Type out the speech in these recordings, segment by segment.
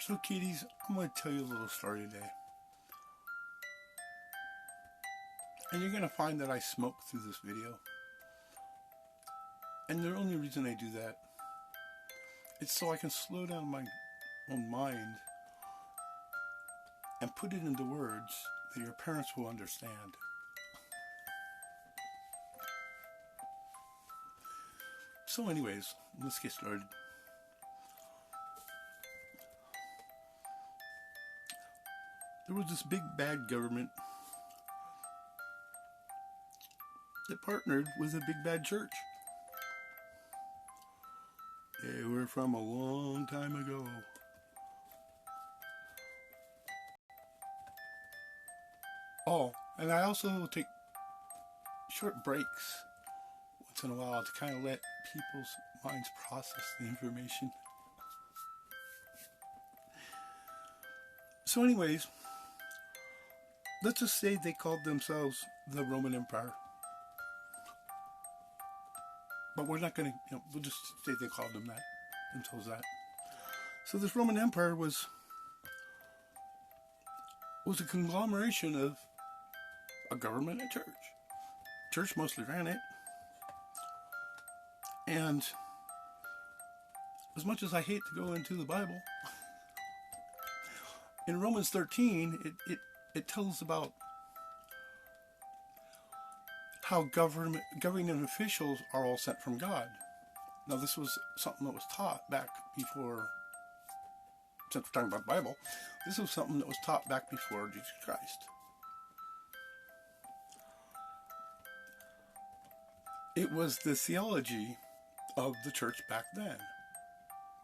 So, kiddies, I'm going to tell you a little story today. And you're going to find that I smoke through this video. And the only reason I do that is so I can slow down my own mind and put it into words that your parents will understand. So anyways, let's get started. There was this big bad government that partnered with a big bad church. They were from a long time ago. Oh, and I also take short breaks once in a while to kind of let people's minds process the information. So anyways, let's just say they called themselves the Roman Empire. But we're not going to, we'll just say they called themselves that. So this Roman Empire was a conglomeration of a government and church. Church mostly ran it. And as much as I hate to go into the Bible, in Romans 13, it tells about how governing officials are all sent from God. Now, this was something that was taught back before, since we're talking about the Bible, this was something that was taught back before Jesus Christ. It was the theology of the church back then,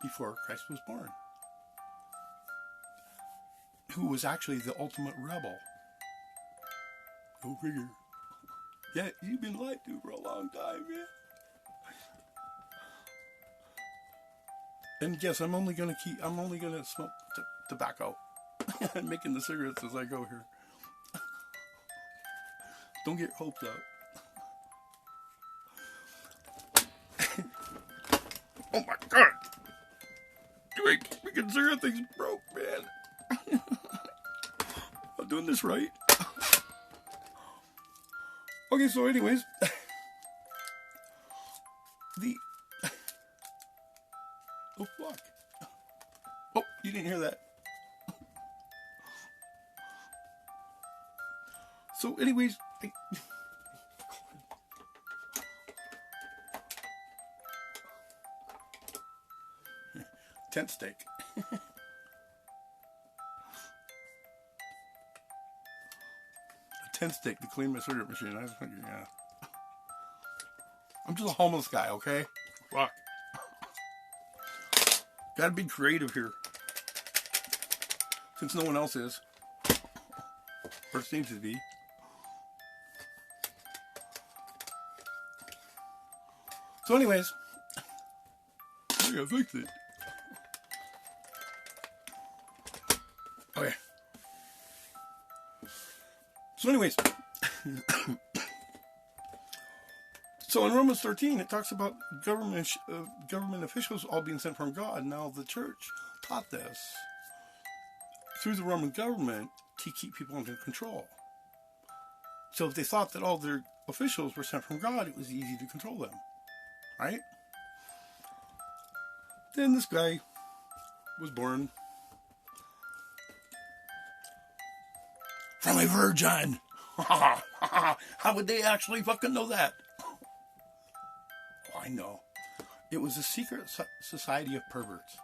before Christ was born, who was actually the ultimate rebel. Go figure. Yeah, you've been lied to for a long time, man. And yes, I'm only gonna smoke tobacco and making the cigarettes as I go here. Don't get hoped up. Oh my God! You ain't making cigarette things broke, man. I'm doing this right. Okay, so anyways, oh fuck! Oh, you didn't hear that. So anyways, tent stake. Tent stake to clean my cigarette machine. I was thinking, yeah. I'm just a homeless guy, okay? Fuck. Gotta be creative here. Since no one else is. Or seems to be. So anyways. I gotta fix it. Okay. So anyways, so in Romans 13, it talks about government officials all being sent from God. Now, the church taught this through the Roman government to keep people under control. So if they thought that all their officials were sent from God, it was easy to control them, right? Then this guy was born from a virgin. How would they actually fucking know that? Oh, I know. It was a secret society of perverts.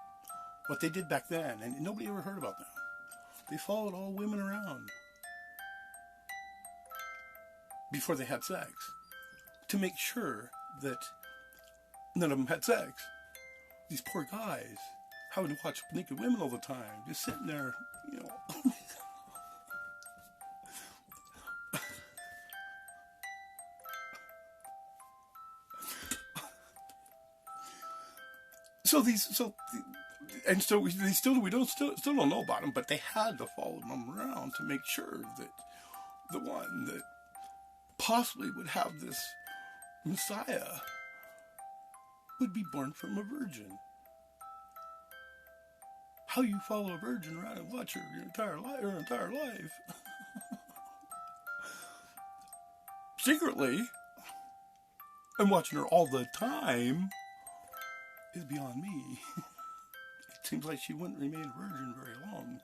What they did back then, and nobody ever heard about them. They followed all women around before they had sex to make sure that none of them had sex. These poor guys having to watch naked women all the time, just sitting there, you know. We still don't know about them, but they had to follow them around to make sure that the one that possibly would have this Messiah would be born from a virgin. how you follow a virgin around and watch her your entire life secretly and watching her all the time is beyond me. It seems like she wouldn't remain a virgin very long.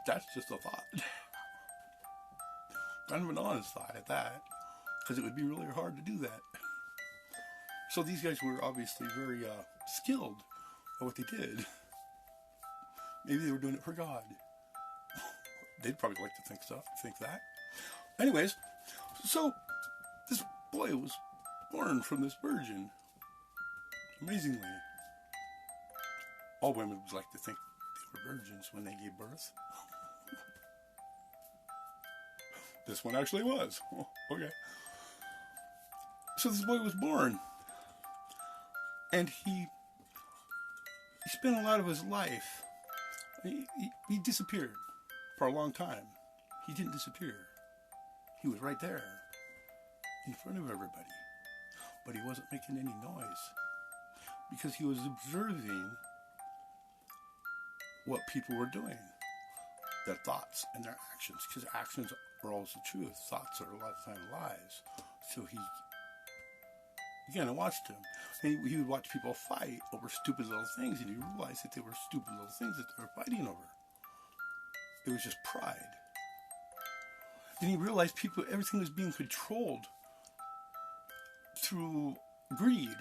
That's just a thought. Kind of an honest thought at that, because it would be really hard to do that. So these guys were obviously very skilled at what they did. Maybe they were doing it for God. They'd probably like to think that. Anyways, so this boy was born from this virgin. Amazingly. All women would like to think they were virgins when they gave birth. This one actually was. Oh, okay. So this boy was born. And he spent a lot of his life. He disappeared for a long time. He didn't disappear. He was right there in front of everybody. But he wasn't making any noise because he was observing what people were doing, their thoughts and their actions, because actions are always the truth. Thoughts are a lot of time lies. So he again, I watched him. And he would watch people fight over stupid little things, and he realized that they were stupid little things that they were fighting over. It was just pride. Then he realized everything was being controlled through greed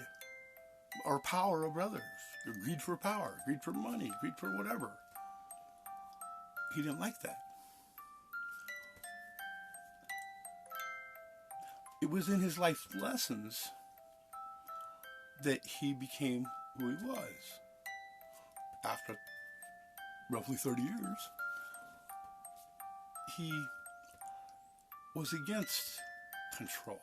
or power of others. Greed for power, greed for money, greed for whatever. He didn't like that. It was in his life lessons that he became who he was. After roughly 30 years, he was against control.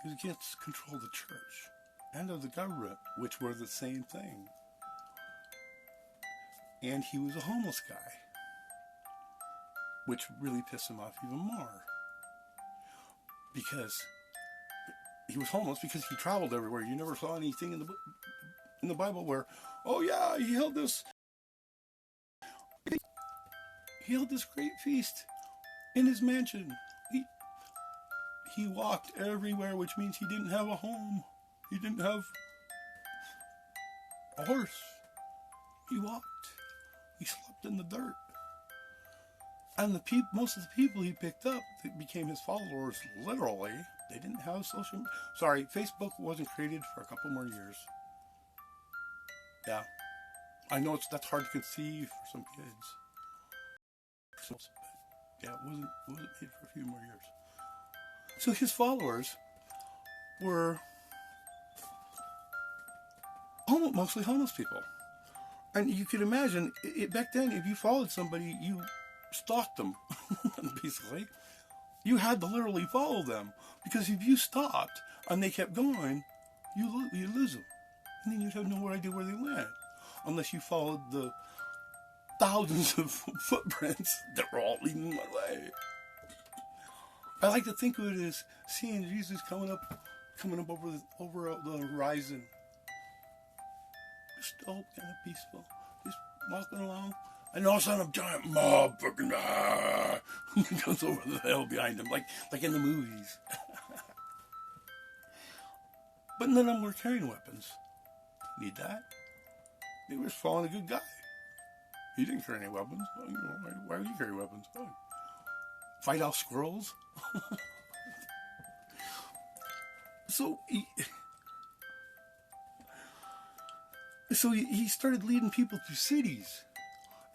He was against control of the church and of the government, which were the same thing. And he was a homeless guy, which really pissed him off even more. Because he was homeless because he traveled everywhere. You never saw anything in the Bible where, oh yeah, he held this great feast in his mansion. He walked everywhere, which means he didn't have a home. He didn't have a horse. He walked. He slept in the dirt. And most of the people he picked up that became his followers, literally, they didn't have social media. Sorry, Facebook wasn't created for a couple more years. Yeah. I know that's hard to conceive for some kids. But yeah, it wasn't made for a few more years. So his followers were mostly homeless people. And you could imagine, back then, if you followed somebody, you stalked them, basically. You had to literally follow them. Because if you stopped and they kept going, you lose them. And then you'd have no idea where they went. Unless you followed the thousands of footprints that were all leading one way. I like to think of it as seeing Jesus coming up over the horizon. Just kind of peaceful. Just walking along. And all of a sudden a giant mob fucking goes over the hill behind him, like in the movies. But none of them were carrying weapons. Need that? They were just following a good guy. He didn't carry any weapons. Why would you carry weapons? Fight off squirrels? So he started leading people through cities.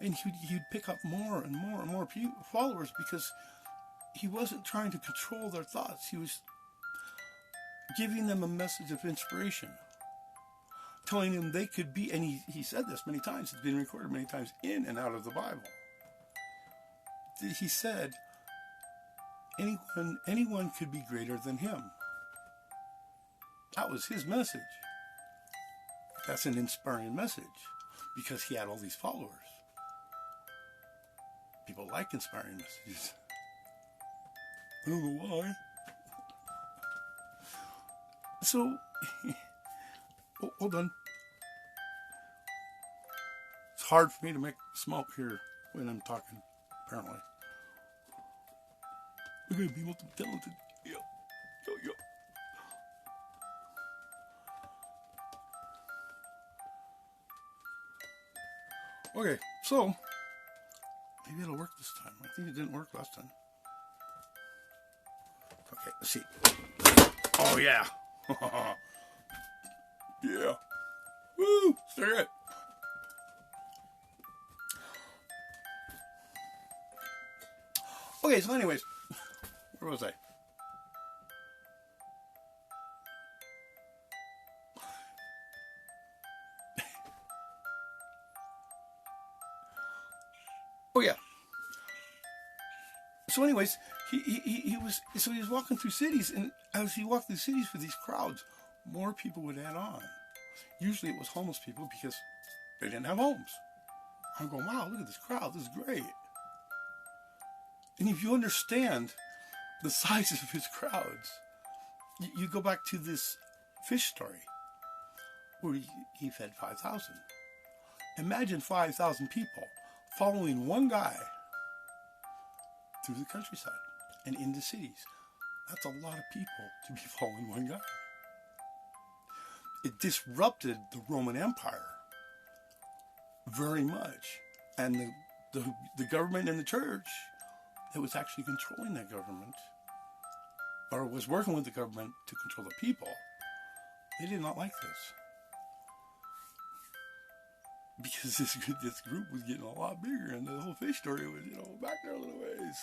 And he'd pick up more and more and more followers because he wasn't trying to control their thoughts. He was giving them a message of inspiration. Telling them they could be, and he said this many times, it's been recorded many times in and out of the Bible. He said, anyone could be greater than him. That was his message. That's an inspiring message because he had all these followers. People like inspiring messages. I don't know why. So, hold on. It's hard for me to make smoke here when I'm talking, apparently. We're going to be multiple talented. Yo, yo, yo. Okay, so maybe it'll work this time. I think it didn't work last time. Okay, let's see. Oh, yeah. Yeah. Woo! Stay it. Okay, so anyways, where was I? Oh yeah. So anyways, he was walking through cities, and as he walked through cities with these crowds, more people would add on. Usually it was homeless people because they didn't have homes. I'm going, wow, look at this crowd, this is great. And if you understand the size of his crowds, you go back to this fish story where he fed 5,000. Imagine 5,000 people following one guy through the countryside and into cities. That's a lot of people to be following one guy. It disrupted the Roman Empire very much. And the government and the church that was actually controlling that government, or was working with the government to control the people, they did not like this. Because this group was getting a lot bigger, and the whole fish story was, back there a little ways.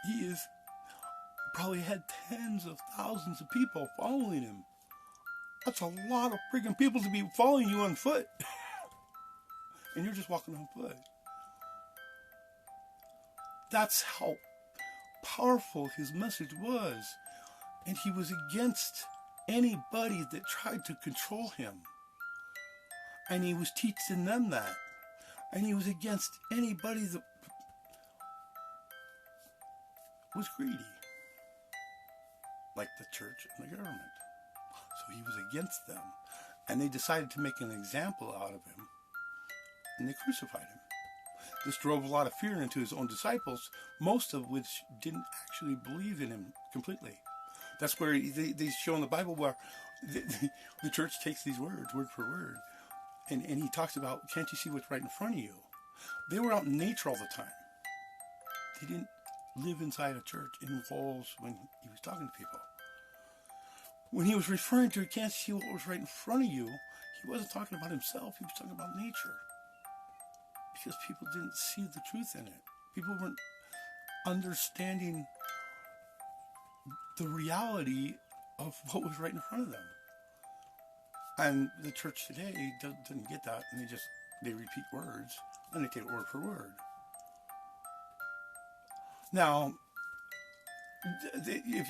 He probably had tens of thousands of people following him. That's a lot of freaking people to be following you on foot. And you're just walking on foot. That's how powerful his message was. And he was against anybody that tried to control him. And he was teaching them that. And he was against anybody that was greedy. Like the church and the government. So he was against them. And they decided to make an example out of him. And they crucified him. This drove a lot of fear into his own disciples, most of which didn't actually believe in him completely. That's where they show in the Bible where the church takes these words, word for word, and he talks about, can't you see what's right in front of you? They were out in nature all the time. They didn't live inside a church in walls when he was talking to people. When he was referring to, can't see what was right in front of you, he wasn't talking about himself, he was talking about nature. Because people didn't see the truth in it. People weren't understanding the reality of what was right in front of them. And the church today doesn't get that, and they repeat words, and they take it word for word. Now, if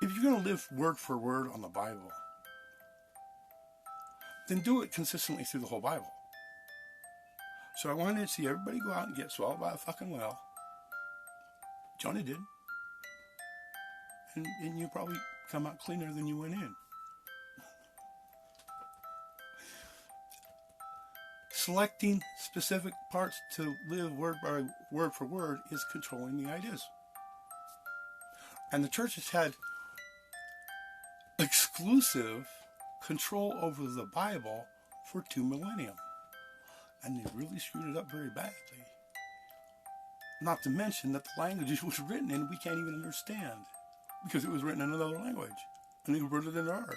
you're gonna live word for word on the Bible, then do it consistently through the whole Bible. So I wanted to see everybody go out and get swallowed by a fucking whale. Jonah did. And you probably come out cleaner than you went in. Selecting specific parts to live word by word for word is controlling the ideas. And the church has had exclusive control over the Bible for 2 millennia. And they really screwed it up very badly. Not to mention that the language it was written in, we can't even understand. Because it was written in another language. And they wrote it into ours.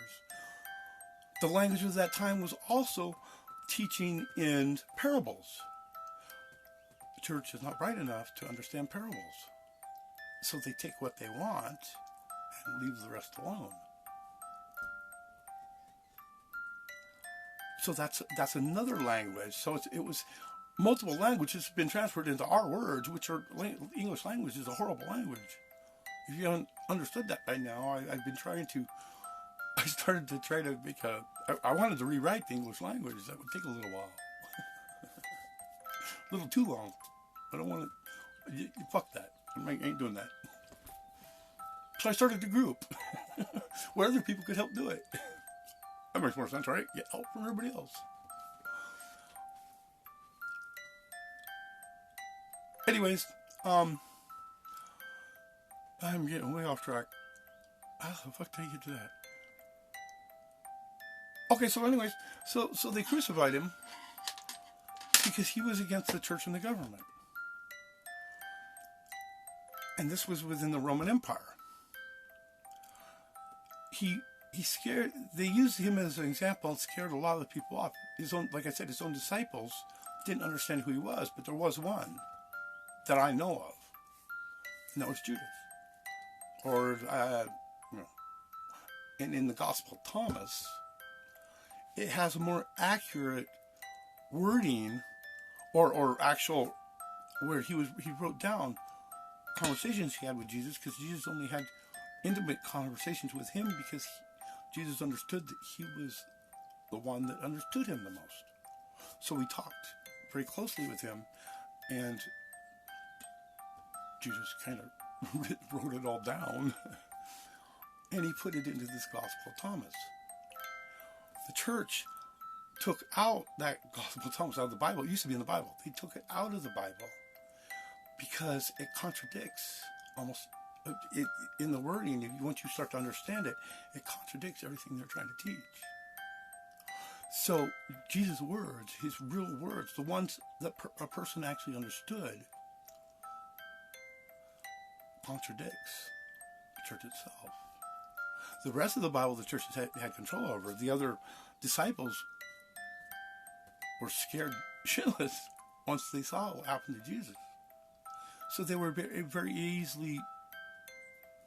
The language of that time was also teaching in parables. The church is not bright enough to understand parables. So they take what they want and leave the rest alone. So that's another language. So it was multiple languages have been transferred into our words, which are English language is a horrible language. If you haven't understood that by now, I've been trying to. I started to try to make I wanted to rewrite the English language. That would take a little while, a little too long. I don't want to. Fuck that. I ain't doing that. So I started a group where other people could help do it. That makes more sense, right? Get help from everybody else. anyways, I'm getting way off track. How the fuck did I get to that? Okay, so anyways, so they crucified him because he was against the church and the government. And this was within the Roman Empire. He scared, they used him as an example and scared a lot of the people off. His own, like I said, his own disciples didn't understand who he was, but there was one that I know of, and that was Judas. Or, and in the Gospel of Thomas, it has a more accurate wording, or actual, where he wrote down conversations he had with Jesus, because Jesus only had intimate conversations with him because Jesus understood that he was the one that understood him the most. So he talked very closely with him, and Judas kind of wrote it all down, and he put it into this Gospel of Thomas. The church took out that Gospel of Thomas out of the Bible. It used to be in the Bible. They took it out of the Bible because it contradicts almost, in the wording, once you start to understand it, it contradicts everything they're trying to teach. So Jesus' words, his real words, the ones that a person actually understood, contradicts the church itself. The rest of the Bible the church had control over. The other disciples were scared shitless once they saw what happened to Jesus. So they were very easily,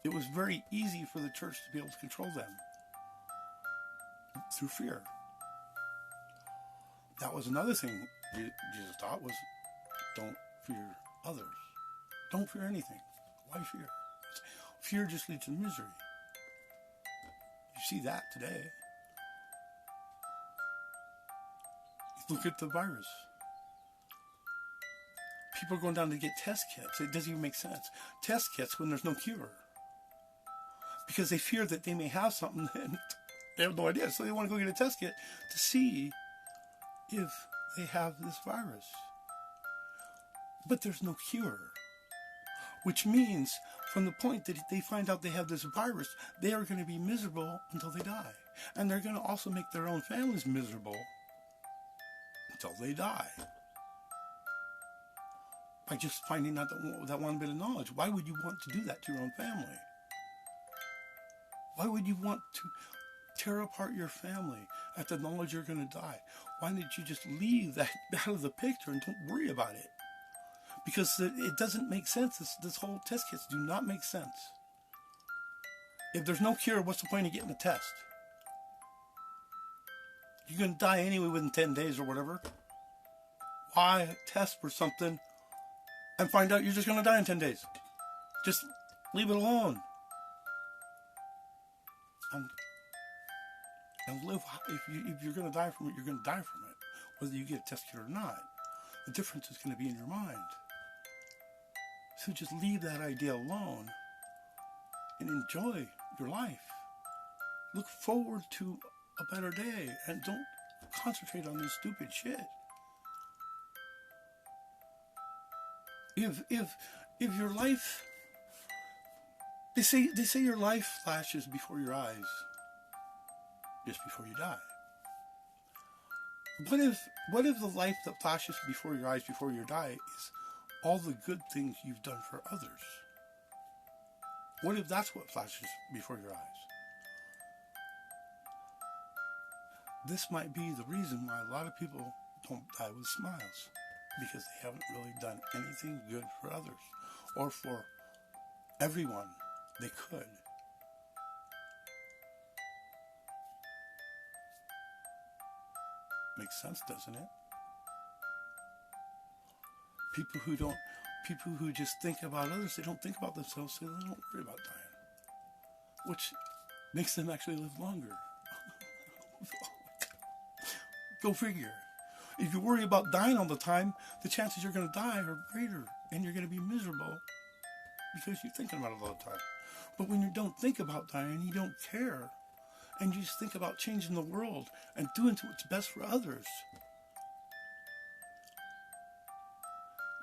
it was very easy for the church to be able to control them through fear. That was another thing Jesus taught, was don't fear others. Don't fear anything. Why fear? Fear just leads to misery. You see that today. Look at the virus. People are going down to get test kits. It doesn't even make sense. Test kits when there's no cure. Because they fear that they may have something and they have no idea. So they want to go get a test kit to see if they have this virus. But there's no cure. Which means from the point that they find out they have this virus, they are going to be miserable until they die. And they're going to also make their own families miserable until they die. By just finding out that one bit of knowledge. Why would you want to do that to your own family? Why would you want to tear apart your family at the knowledge you're going to die? Why didn't you just leave that out of the picture and don't worry about it? Because it doesn't make sense. This whole test kits do not make sense. If there's no cure, what's the point of getting the test? You're going to die anyway within 10 days or whatever. Why test for something and find out you're just going to die in 10 days? Just leave it alone. And live. If you're going to die from it, you're going to die from it. Whether you get a test kit or not. The difference is going to be in your mind. So just leave that idea alone and enjoy your life. Look forward to a better day and don't concentrate on this stupid shit. If your life, they say your life flashes before your eyes just before you die. What if the life that flashes before your eyes before you die is all the good things you've done for others? What if that's what flashes before your eyes? This might be the reason why a lot of people don't die with smiles, because they haven't really done anything good for others or for everyone they could. Makes sense, doesn't it? People who just think about others, they don't think about themselves, so they don't worry about dying. Which makes them actually live longer. Go figure. If you worry about dying all the time, the chances you're going to die are greater, and you're going to be miserable because you're thinking about it all the time. But when you don't think about dying, you don't care, and you just think about changing the world and doing what's best for others,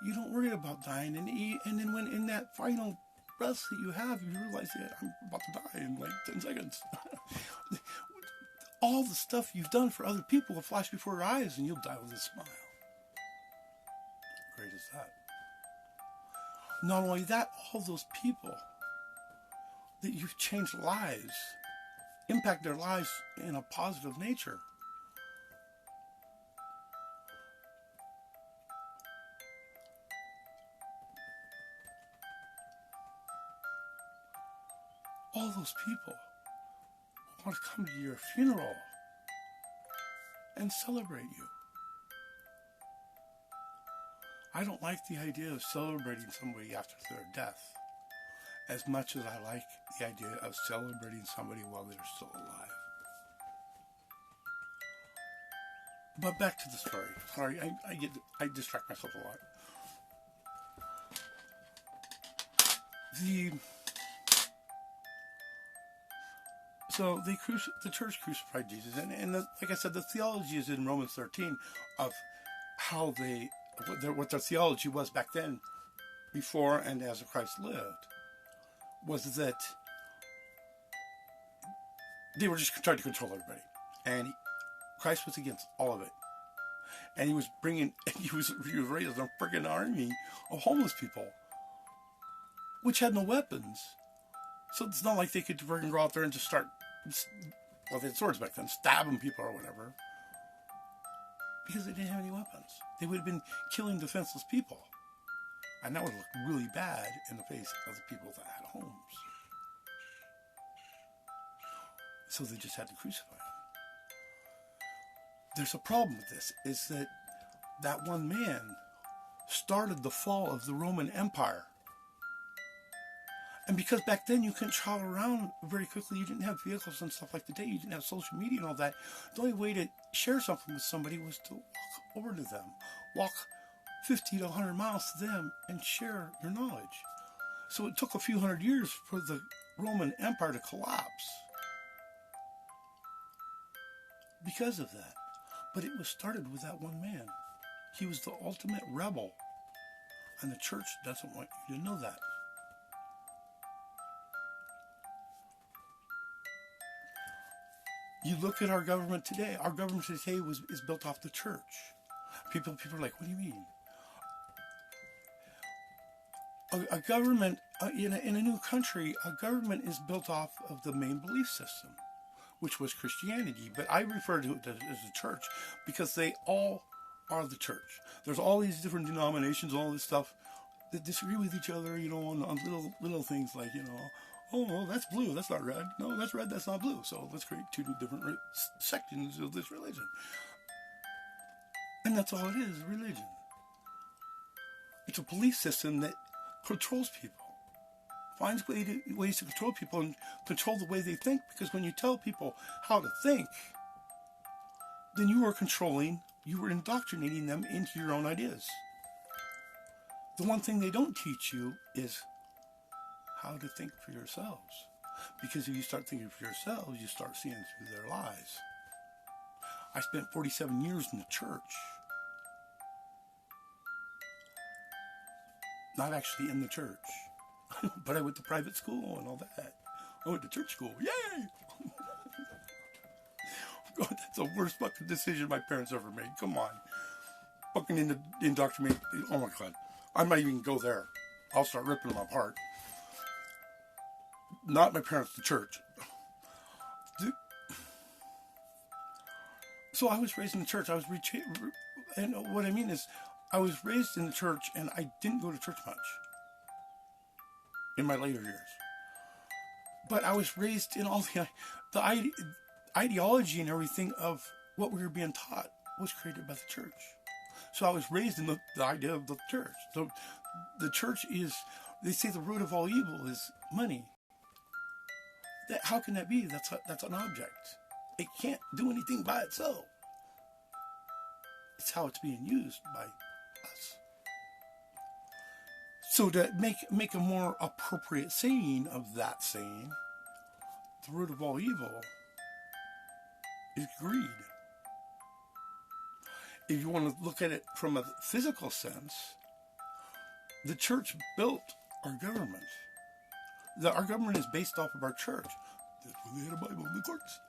you don't worry about dying. And then when in that final breath that you have, you realize that I'm about to die in like 10 seconds. All the stuff you've done for other people will flash before your eyes, and you'll die with a smile. How great is that? Not only that, all those people that you've changed lives, impact their lives in a positive nature. All those people want to come to your funeral and celebrate you. I don't like the idea of celebrating somebody after their death as much as I like the idea of celebrating somebody while they're still alive. But back to the story. Sorry, I distract myself a lot. So the church crucified Jesus, and like I said, the theology is in Romans 13 of how what their theology was back then, before and as Christ lived, was that they were just trying to control everybody, and Christ was against all of it, and he was raising a freaking army of homeless people, which had no weapons. So it's not like they could go out there and just start, well, they had swords back then, stabbing people or whatever, because they didn't have any weapons. They would have been killing defenseless people, and that would look really bad in the face of the people that had homes. So they just had to crucify him. There's a problem with this, is that one man started the fall of the Roman Empire. And because back then you couldn't travel around very quickly, you didn't have vehicles and stuff like today, you didn't have social media and all that, the only way to share something with somebody was to walk over to them, walk 50 to 100 miles to them and share your knowledge. So it took a few hundred years for the Roman Empire to collapse because of that. But it was started with that one man. He was the ultimate rebel, and the church doesn't want you to know that. You look at our government today. Our government today is built off the church. People are like, what do you mean? A government, in a new country, a government is built off of the main belief system, which was Christianity. But I refer to it as the church because they all are the church. There's all these different denominations, all this stuff that disagree with each other, on little things like, oh, well, that's blue, that's not red. No, that's red, that's not blue. So let's create two different sections of this religion. And that's all it is, religion. It's a belief system that controls people. Finds ways to control people and control the way they think. Because when you tell people how to think, then you are indoctrinating them into your own ideas. The one thing they don't teach you is how to think for yourselves. Because if you start thinking for yourselves, you start seeing through their lies. I spent 47 years in the church. Not actually in the church. But I went to private school and all that. I went to church school. Yay! God, that's the worst fucking decision my parents ever made. Come on. Fucking indoctrinate. Oh my God. I might even go there. I'll start ripping them apart. Not my parents, the church. So I was raised in the church. And what I mean is, I was raised in the church and I didn't go to church much in my later years. But I was raised in all the ideology and everything of what we were being taught was created by the church. So I was raised in the idea of the church. So the church is, they say the root of all evil is money. How can that be? That's an object. It can't do anything by itself. It's how it's being used by us. So to make a more appropriate saying of that saying, the root of all evil is greed. If you want to look at it from a physical sense, The church built our government. Our government is based off of our church. That's why they had a Bible in the courts.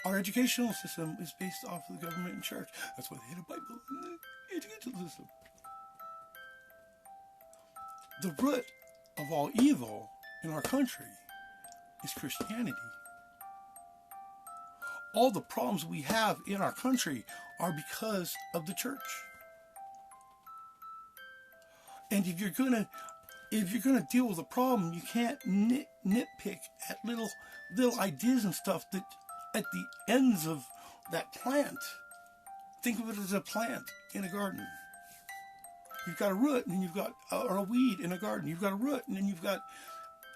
Our educational system is based off of the government and church. That's why they had a Bible in the educational system. The root of all evil in our country is Christianity. All the problems we have in our country are because of the church. And if you're gonna deal with a problem, you can't nitpick at little ideas and stuff that at the ends of that plant. Think of it as a plant in a garden. You've got a root, and then you've got or a weed in a garden. You've got a root, and then you've got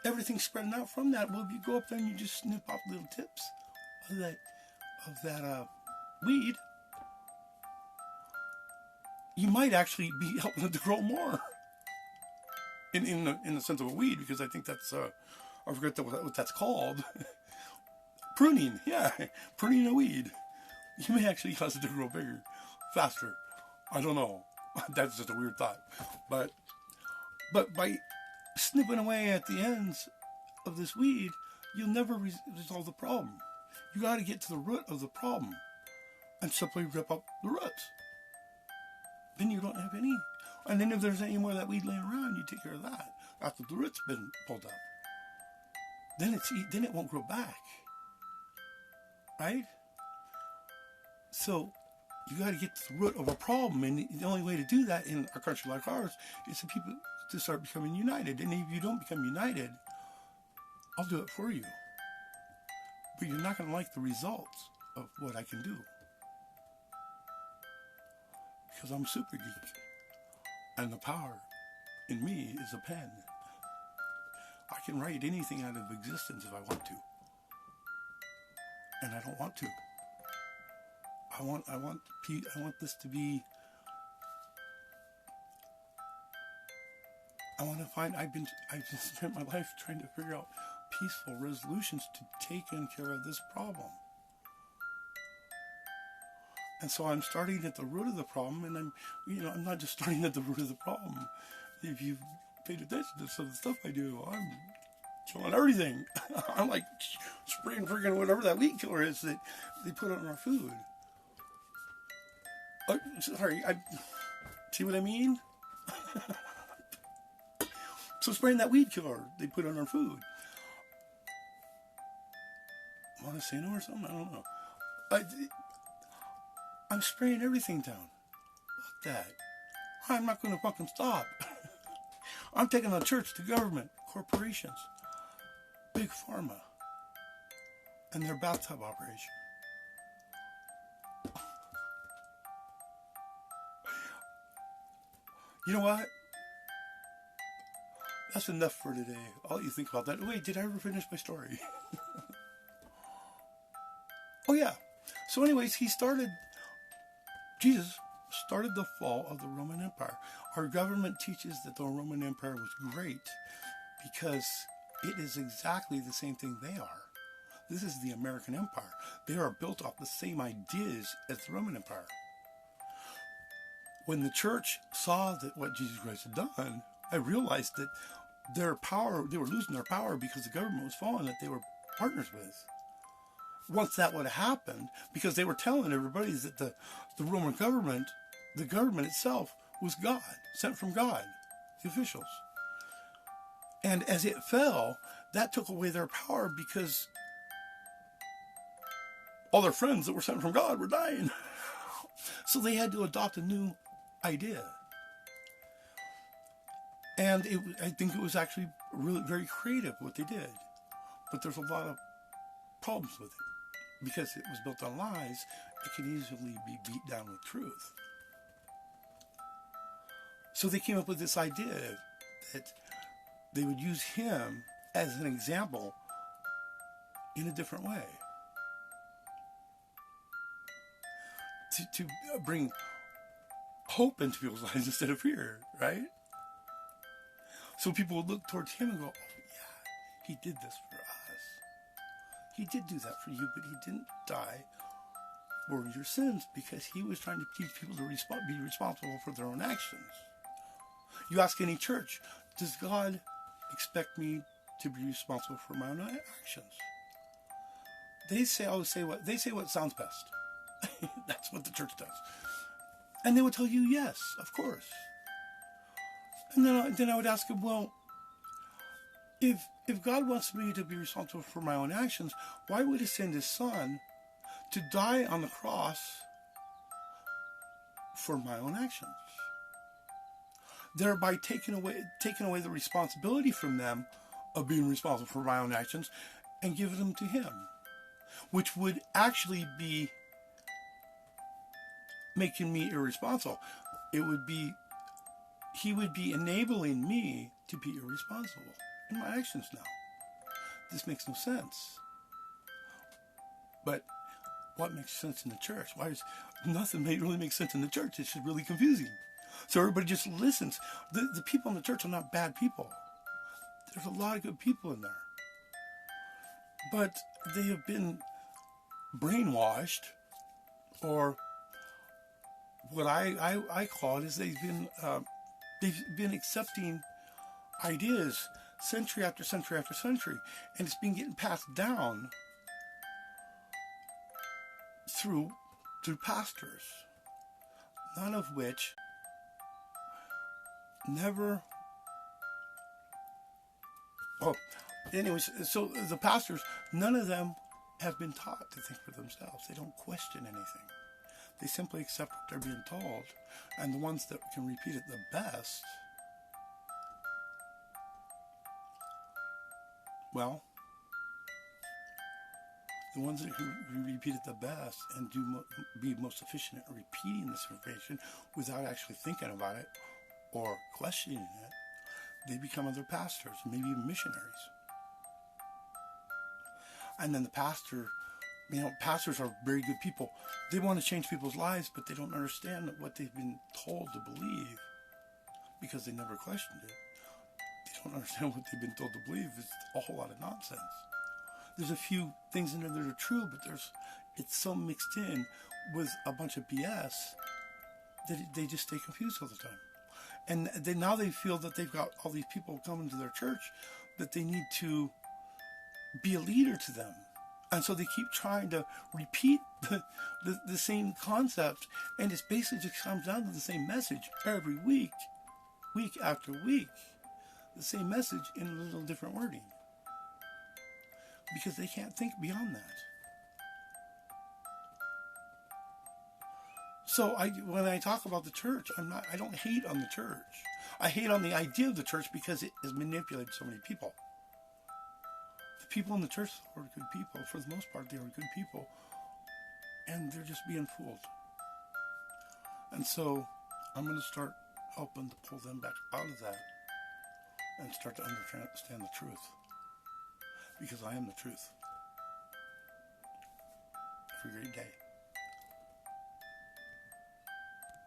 everything spreading out from that. Well, if you go up there and you just snip off little tips of that weed, you might actually be helping it to grow more. In the sense of a weed, because I think that's I forget what that's called. Pruning, yeah, pruning a weed. You may actually cause it to grow bigger, faster. I don't know. That's just a weird thought. But by snipping away at the ends of this weed, you'll never resolve the problem. You got to get to the root of the problem and simply rip up the roots. Then you don't have any. And then if there's any more of that weed laying around, you take care of that after the root's been pulled up. Then it won't grow back. Right? So you got to get to the root of a problem, and the only way to do that in a country like ours is for people to start becoming united. And if you don't become united, I'll do it for you. But you're not going to like the results of what I can do. Because I'm super geek. And the power in me is a pen. I can write anything out of existence if I want to. And I don't want to. I want this to be. I've just spent my life trying to figure out peaceful resolutions to take care of this problem. And so I'm starting at the root of the problem, and I'm not just starting at the root of the problem. If you've paid attention to some of the stuff I do, I'm killing everything. I'm like spraying freaking whatever that weed killer is that they put on our food. Oh, sorry, see what I mean? So spraying that weed killer they put on our food. Monsanto or something? I don't know. I'm spraying everything down. Look at that. I'm not going to fucking stop. I'm taking the church, the government, corporations, big pharma, and their bathtub operation. You know what? That's enough for today. I'll let you think about that. Wait, did I ever finish my story? Oh yeah. So anyways, Jesus started the fall of the Roman Empire. Our government teaches that the Roman Empire was great because it is exactly the same thing they are. This is the American Empire. They are built off the same ideas as the Roman Empire. When the church saw that what Jesus Christ had done, I realized that their power, they were losing their power because the government was falling that they were partners with. Once that would have happened, because they were telling everybody that the Roman government, the government itself, was God, sent from God, the officials. And as it fell, that took away their power because all their friends that were sent from God were dying. So they had to adopt a new idea. And I think it was actually really very creative what they did. But there's a lot of problems with it. Because it was built on lies, it can easily be beat down with truth. So they came up with this idea that they would use him as an example in a different way. To bring hope into people's lives instead of fear, right? So people would look towards him and go, oh yeah, he did this for us. He did do that for you, but he didn't die for your sins because he was trying to teach people to be responsible for their own actions. You ask any church, does God expect me to be responsible for my own actions? They say what sounds best. That's what the church does. And they would tell you, yes, of course. And then I would ask them, well, if God wants me to be responsible for my own actions, why would he send his son to die on the cross for my own actions? Thereby taking away the responsibility from them of being responsible for my own actions and giving them to him, which would actually be making me irresponsible. He would be enabling me to be irresponsible in my actions now. This makes no sense. But what makes sense in the church? Why does nothing really make sense in the church? It's just really confusing. So everybody just listens. The people in the church are not bad people. There's a lot of good people in there. But they have been brainwashed, or what I call it is they've been accepting ideas century after century after century, and it's been getting passed down through pastors, none of which never. Oh, anyways, so the pastors, none of them have been taught to think for themselves. They don't question anything. They simply accept what they're being told, and the ones that can repeat it the best, well, the ones that can repeat it the best and be most efficient at repeating this information without actually thinking about it or questioning it, they become other pastors, maybe even missionaries. And then the pastor, pastors are very good people. They want to change people's lives, but they don't understand what they've been told to believe because they never questioned it. They don't understand what they've been told to believe. It's a whole lot of nonsense. There's a few things in there that are true, but it's so mixed in with a bunch of BS that they just stay confused all the time. And now they feel that they've got all these people coming to their church that they need to be a leader to them. And so they keep trying to repeat the same concept, and it basically just comes down to the same message every week, week after week. The same message in a little different wording. Because they can't think beyond that. So when I talk about the church, I don't hate on the church. I hate on the idea of the church because it has manipulated so many people. The people in the church are good people. For the most part, they are good people. And they're just being fooled. And so I'm going to start helping to pull them back out of that and start to understand the truth. Because I am the truth. Have a great day.